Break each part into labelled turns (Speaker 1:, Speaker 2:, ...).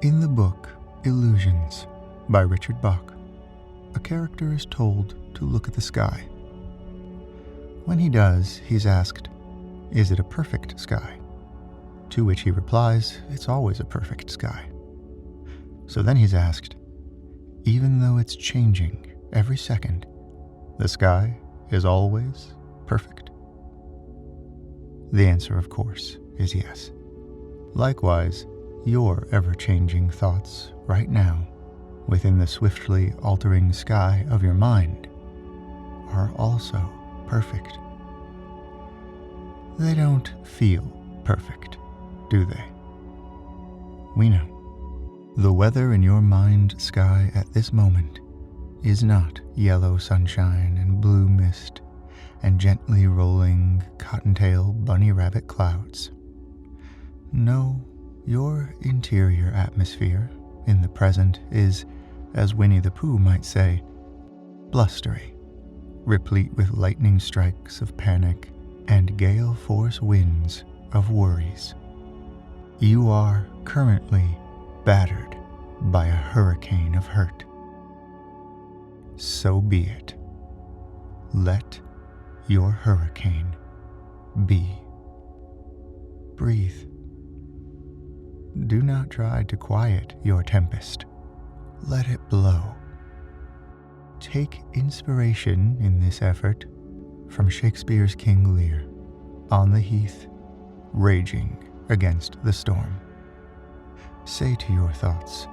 Speaker 1: In the book Illusions by Richard Bach, a character is told to look at the sky. When he does, he's asked, "Is it a perfect sky?" To which he replies, "It's always a perfect sky." So then he's asked, "Even though it's changing every second, the sky is always perfect?" The answer, of course, is yes. Likewise, your ever-changing thoughts right now, within the swiftly altering sky of your mind, are also perfect. They don't feel perfect, do they? We know. The weather in your mind sky at this moment is not yellow sunshine and blue mist and gently rolling cottontail bunny rabbit clouds. No, your interior atmosphere in the present is, as Winnie the Pooh might say, blustery, replete with lightning strikes of panic and gale force winds of worries. You are currently battered by a hurricane of hurt. So be it. Let your hurricane be. Breathe. Do not try to quiet your tempest. Let it blow. Take inspiration in this effort from Shakespeare's King Lear, on the heath, raging against the storm. Say to your thoughts,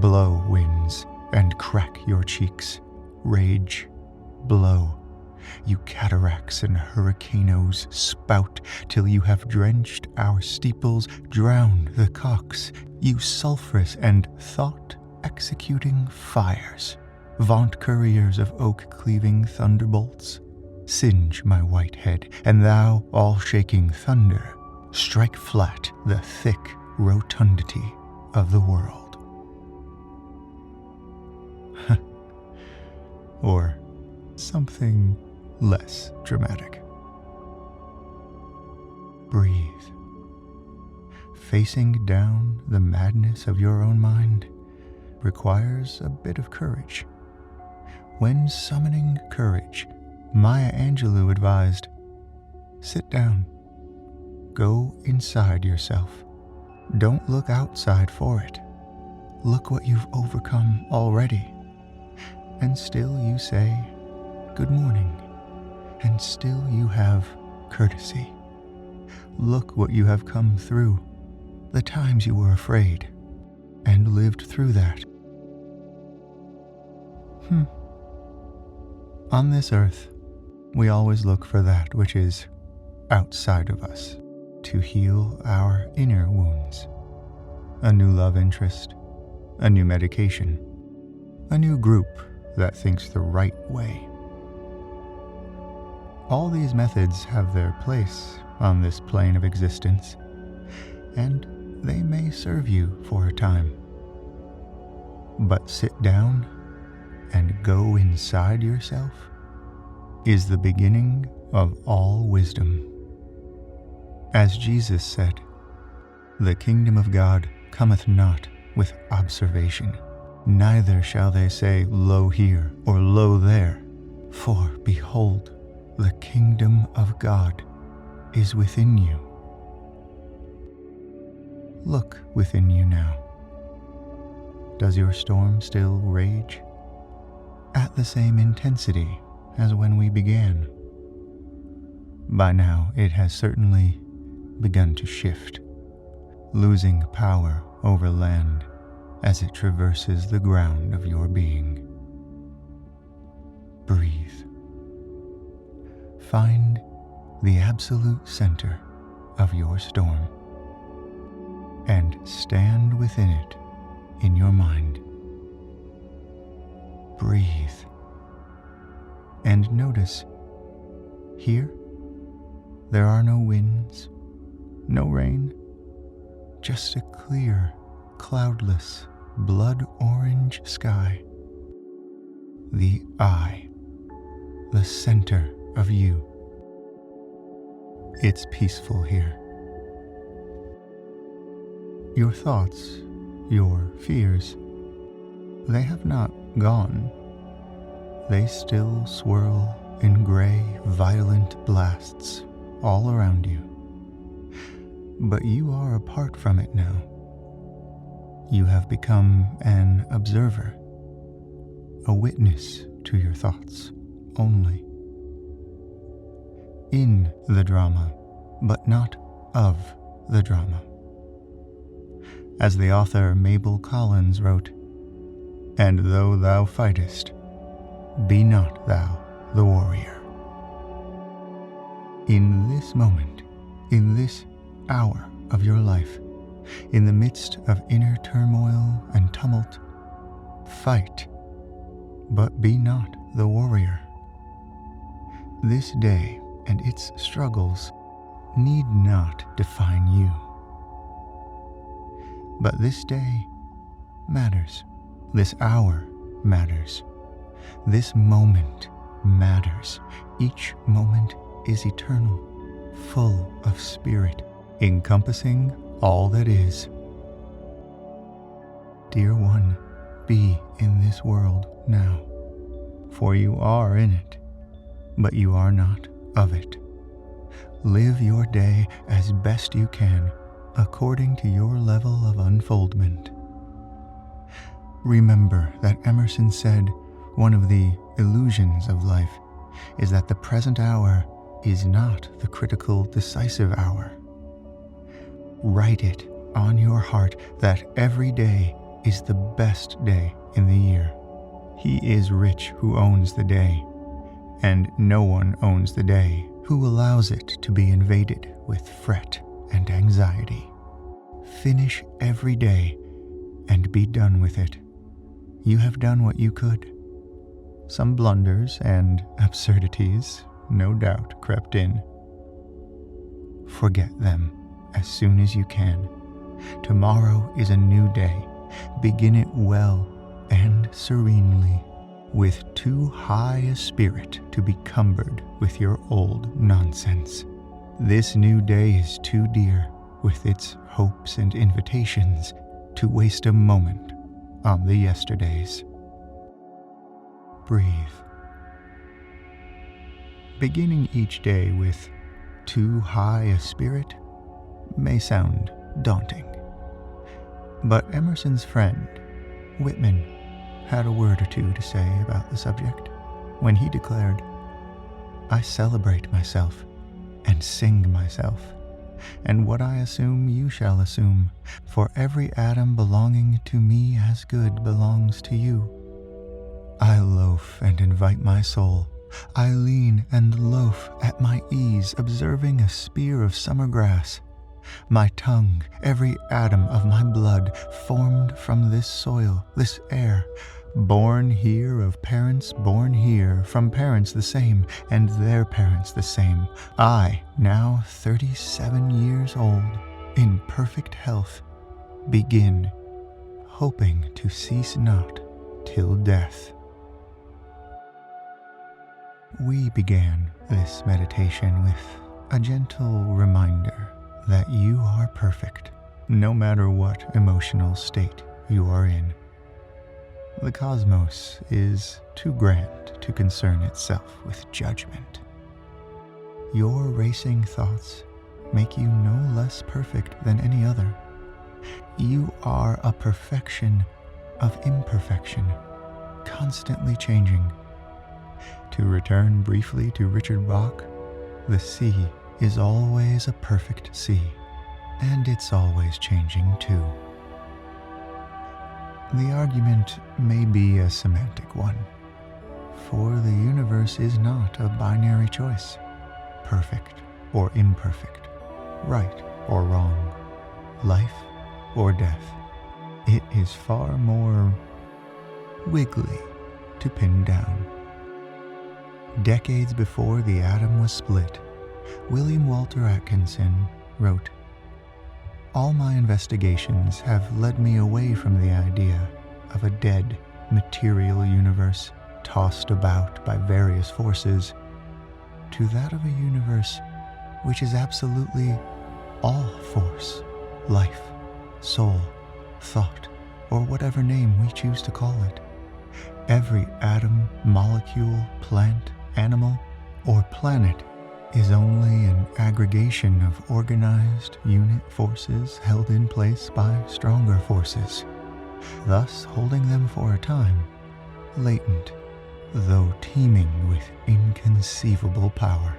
Speaker 1: "Blow, winds, and crack your cheeks. Rage, blow. You cataracts and hurricanos, spout till you have drenched our steeples, drowned the cocks. You sulphurous and thought-executing fires, vaunt couriers of oak-cleaving thunderbolts. Singe my white head, and thou, all-shaking thunder, strike flat the thick rotundity of the world." Or something less dramatic. Breathe. Facing down the madness of your own mind requires a bit of courage. When summoning courage, Maya Angelou advised, "Sit down. Go inside yourself. Don't look outside for it. Look what you've overcome already." And still you say, "Good morning." And still you have courtesy. Look what you have come through, the times you were afraid, and lived through that. On this earth, we always look for that which is outside of us to heal our inner wounds. A new love interest, a new medication, a new group that thinks the right way. All these methods have their place on this plane of existence, and they may serve you for a time. But sit down and go inside yourself is the beginning of all wisdom. As Jesus said, "The kingdom of God cometh not with observation, neither shall they say, Lo here, or Lo there, for behold, the kingdom of God is within you." Look within you now. Does your storm still rage? At the same intensity as when we began? By now, it has certainly begun to shift, losing power over land as it traverses the ground of your being. Breathe. Find the absolute center of your storm and stand within it in your mind. Breathe. And notice, here, there are no winds, no rain, just a clear, cloudless, blood-orange sky. The I, the center of you. It's peaceful here. Your thoughts your fears, they have not gone. They still swirl in gray, violent blasts all around you. But you are apart from it now. You have become an observer, a witness to your thoughts only. In the drama, but not of the drama. As the author Mabel Collins wrote, "And though thou fightest, be not thou the warrior." In this moment, in this hour of your life, in the midst of inner turmoil and tumult, fight, but be not the warrior. This day and its struggles need not define you. But this day matters. This hour matters. This moment matters. Each moment is eternal, full of spirit, encompassing all that is. Dear one, be in this world now, for you are in it, but you are not of it. Live your day as best you can, according to your level of unfoldment. Remember that Emerson said one of the illusions of life is that the present hour is not the critical, decisive hour. Write it on your heart that every day is the best day in the year. He is rich who owns the day, and no one owns the day who allows it to be invaded with fret and anxiety. Finish every day and be done with it. You have done what you could. Some blunders and absurdities, no doubt, crept in. Forget them as soon as you can. Tomorrow is a new day. Begin it well and serenely, with too high a spirit to be cumbered with your old nonsense. This new day is too dear, with its hopes and invitations, to waste a moment on the yesterdays. Breathe. Beginning each day with too high a spirit may sound daunting. But Emerson's friend, Whitman, had a word or two to say about the subject when he declared, "I celebrate myself and sing myself, and what I assume you shall assume, for every atom belonging to me as good belongs to you. I loaf and invite my soul. I lean and loaf at my ease, observing a spear of summer grass. My tongue, every atom of my blood, formed from this soil, this air, born here of parents born here, from parents the same, and their parents the same. I, now 37 years old, in perfect health, begin, hoping to cease not till death." We began this meditation with a gentle reminder that you are perfect, no matter what emotional state you are in. The cosmos is too grand to concern itself with judgment. Your racing thoughts make you no less perfect than any other. You are a perfection of imperfection, constantly changing. To return briefly to Richard Bach, the sea is always a perfect sea, and it's always changing too. The argument may be a semantic one, for the universe is not a binary choice, perfect or imperfect, right or wrong, life or death. It is far more wiggly to pin down. Decades before the atom was split, William Walter Atkinson wrote, "All my investigations have led me away from the idea of a dead, material universe tossed about by various forces to that of a universe which is absolutely all force, life, soul, thought, or whatever name we choose to call it. Every atom, molecule, plant, animal, or planet is only an aggregation of organized unit forces held in place by stronger forces, thus holding them for a time latent, though teeming with inconceivable power.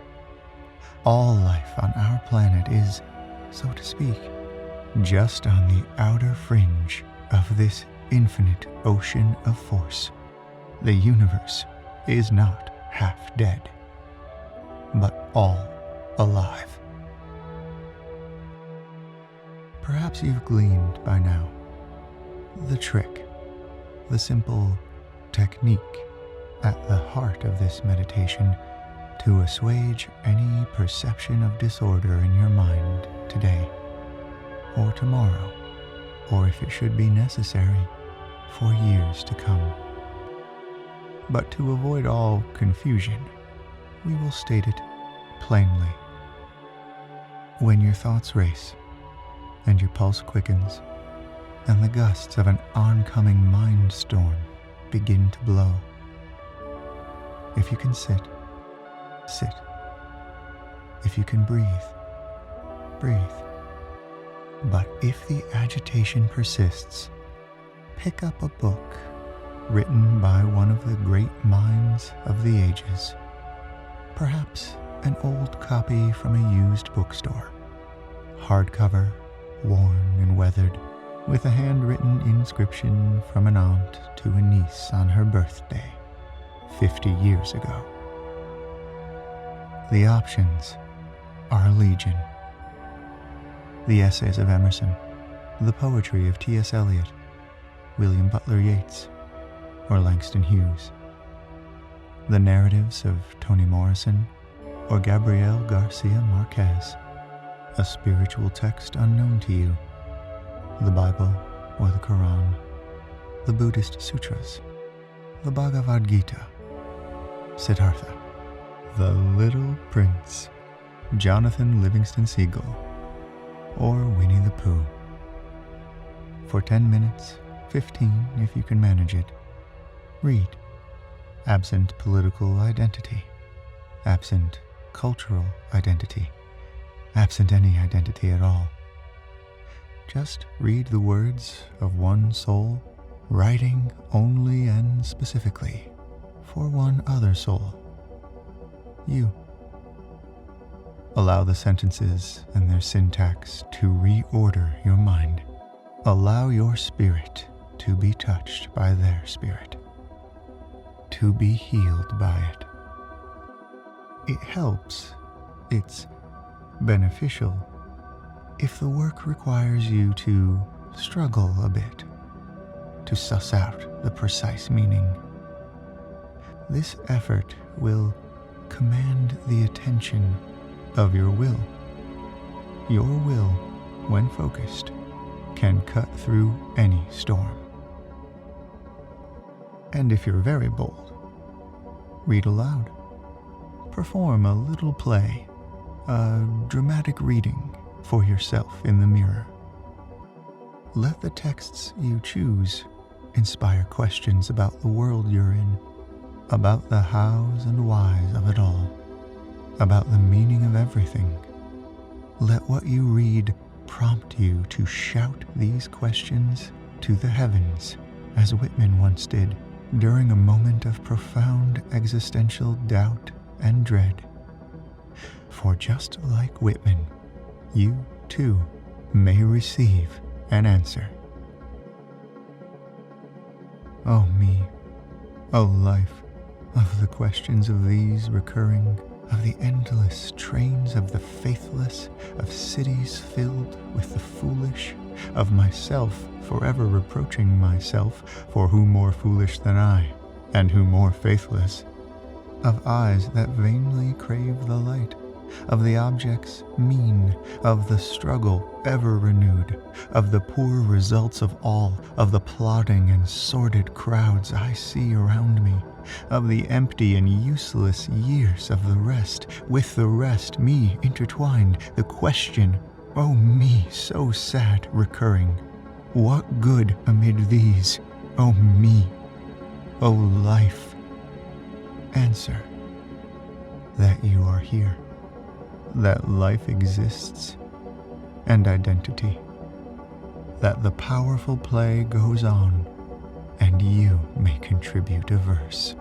Speaker 1: All life on our planet is, so to speak, just on the outer fringe of this infinite ocean of force. The universe is not half dead, but all alive. Perhaps you've gleaned by now the trick, the simple technique at the heart of this meditation to assuage any perception of disorder in your mind today, or tomorrow, or if it should be necessary, for years to come. But to avoid all confusion, we will state it plainly. When your thoughts race, and your pulse quickens, and the gusts of an oncoming mind storm begin to blow, if you can sit, sit. If you can breathe, breathe. But if the agitation persists, pick up a book written by one of the great minds of the ages, perhaps an old copy from a used bookstore, hardcover, worn and weathered, with a handwritten inscription from an aunt to a niece on her birthday 50 years ago. The options are legion. The essays of Emerson, the poetry of T.S. Eliot, William Butler Yeats, or Langston Hughes, the narratives of Toni Morrison or Gabriel Garcia Marquez, a spiritual text unknown to you, the Bible or the Quran, the Buddhist sutras, the Bhagavad Gita, Siddhartha, the Little Prince, Jonathan Livingston Seagull, or Winnie the Pooh. For 10 minutes, 15 if you can manage it, read, absent political identity, absent cultural identity, absent any identity at all. Just read the words of one soul, writing only and specifically for one other soul, you. Allow the sentences and their syntax to reorder your mind. Allow your spirit to be touched by their spirit, to be healed by it. It helps, it's beneficial, if the work requires you to struggle a bit, to suss out the precise meaning. This effort will command the attention of your will. Your will, when focused, can cut through any storm. And if you're very bold, read aloud. Perform a little play, a dramatic reading for yourself in the mirror. Let the texts you choose inspire questions about the world you're in, about the hows and whys of it all, about the meaning of everything. Let what you read prompt you to shout these questions to the heavens, as Whitman once did during a moment of profound existential doubt and dread. For just like Whitman, you too may receive an answer. Oh me, oh life, of the questions of these recurring, of the endless trains of the faithless, of cities filled with the foolish, of myself forever reproaching myself for who more foolish than I, and who more faithless, of eyes that vainly crave the light, of the objects mean, of the struggle ever renewed, of the poor results of all, of the plodding and sordid crowds I see around me, of the empty and useless years of the rest, with the rest me intertwined, the question, oh me so sad recurring, What good amid these, O me, O life? Answer that you are here, that life exists, and identity, that the powerful play goes on, and you may contribute a verse.